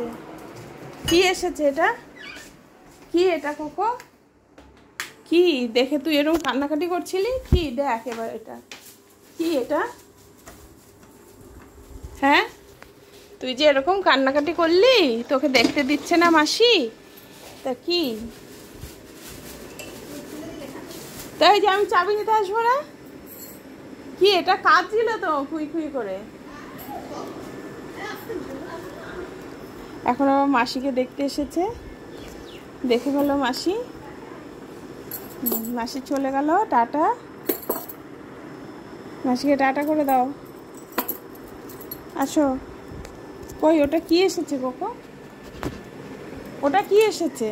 এসেছে? কি এসেছে এটা? কি এটা কোকো? কি দেখে তুই এরকম কান্নাকাটি করছিলি? কি দেখ এবার এটা কি? এটা হ্যাঁ, তুই যে এরকম কান্নাকাটি করলি, তোকে দেখতে দিচ্ছে না মাসি? তা কি? তাই যে আমি চাবি নিতে আসবো না? কি এটা কাঁদছিল তো খুই খুই করে। এখন আবার মাসিকে দেখতে এসেছে, দেখে গেল মাসি। মাসি চলে গেল, টাটা। মাসিকে টাটা করে দাও। আসো। কই ওটা কি এসেছে কোকো? ওটা কি এসেছে?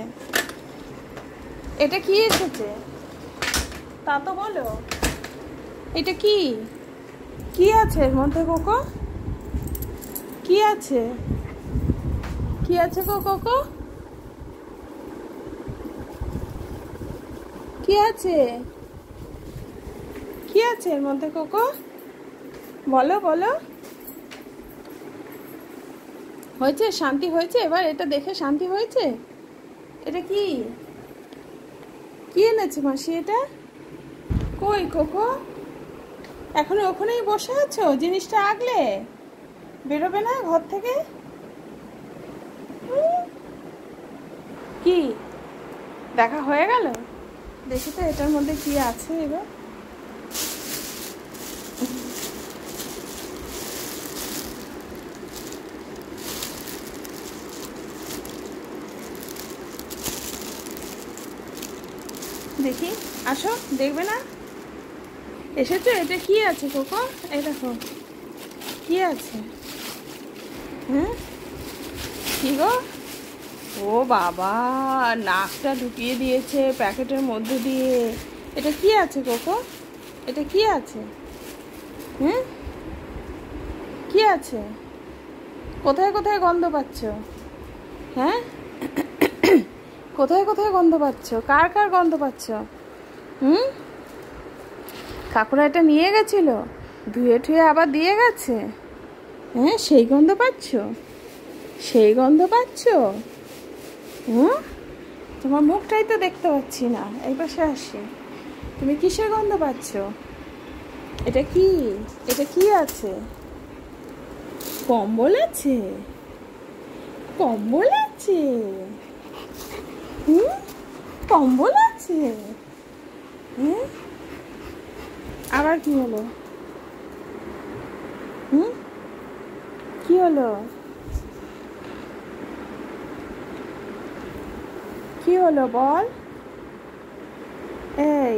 এটা কি এসেছে তা তো বলো। এটা কি? কি আছে এর মধ্যে কোকো? কি আছে? কি আছে কোকো? কি আছে? কি আছে এর মধ্যে কোকো? বলো বলো। হয়েছে? শান্তি হয়েছে এবার? এটা দেখে শান্তি হয়েছে? এটা কি? কি এনেছে মাসি এটা? কই কোকো? এখনো ওখানেই বসে আছো জিনিসটা আগলে? বেরোবে না ঘর থেকে? কি দেখা হয়ে গেল? দেখি তো এটার মধ্যে কি আছে এবার। দেখি, আসো, দেখবে না? এসেছো? এটা কি আছে কোকো? এই দেখো কি আছে। হ্যাঁ, কি গো? ও বাবা, নাকটা ঢুকিয়ে দিয়েছে প্যাকেটের মধ্যে দিয়ে। এটা কি আছে কোকো? এটা কি আছে? হুম, কি আছে? কোথায় কোথায় গন্ধ পাচ্ছ? হ্যাঁ, কোথায় কোথায় গন্ধ পাচ্ছ? কার কার গন্ধ পাচ্ছ? হুম, কাকুরা এটা নিয়ে গেছিল, ধুয়ে ঠুয়ে আবার দিয়ে গেছে। হ্যাঁ, সেই গন্ধ পাচ্ছ? সেই গন্ধ পাচ্ছ? হুম, তোমার মুখটাই তো দেখতে পাচ্ছি না। এই পাশে আসি। তুমি কিসের গন্ধ পাচ্ছ? এটা কি? এটা কি আছে? কম্বল আছে? কম্বল আছে? হুম, কম্বল আছে? হুম, আবার কি হলো? হুম, কি হলো? কি হলো বল? এই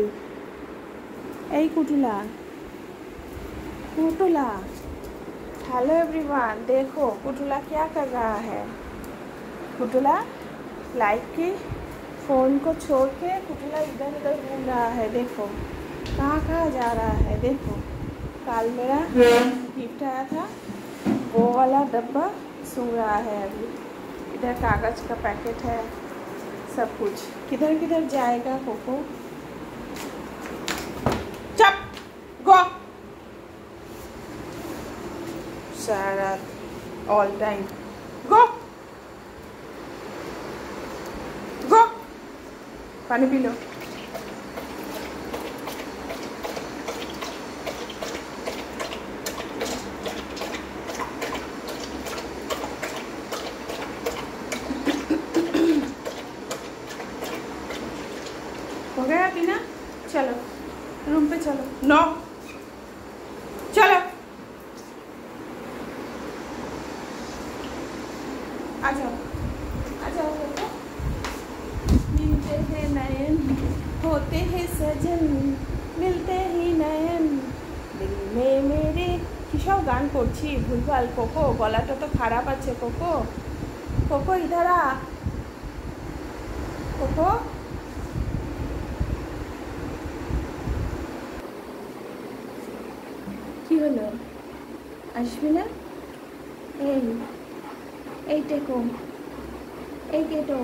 এই कुटुला कुटुला, हेलो एवरीवन, देखो कुटुला क्या कर रहा है। कुटुला लाइट की फ़ोन को छोड़ के कुटुला इधर उधर घूम रहा है। देखो कहाँ कहाँ जा रहा है। देखो कल मेरा गिफ्ट आया था, वो वाला डब्बा सूंघ रहा है अभी। इधर कागज़ का पैकेट है, सब कुछ। किधर किधर जाएगा कोको? चुप, गो। सारा ऑल टाइम गो गो। पानी पी लो। हो गया पीना? चलो रूम पे चलो। नो, चलो आ जाओ, आ जाओ। मिलते हैं नयन, होते हैं सजन, मिलते ही नयन दिल में मेरे। কিসব গান করছি ভুলভাল কোকো, গলাটা তো খারাপ আছে কোকো। কোকো ইধার আ কোকো। কি হলো? আসবি না? এই এই টেকো, এই কেটো।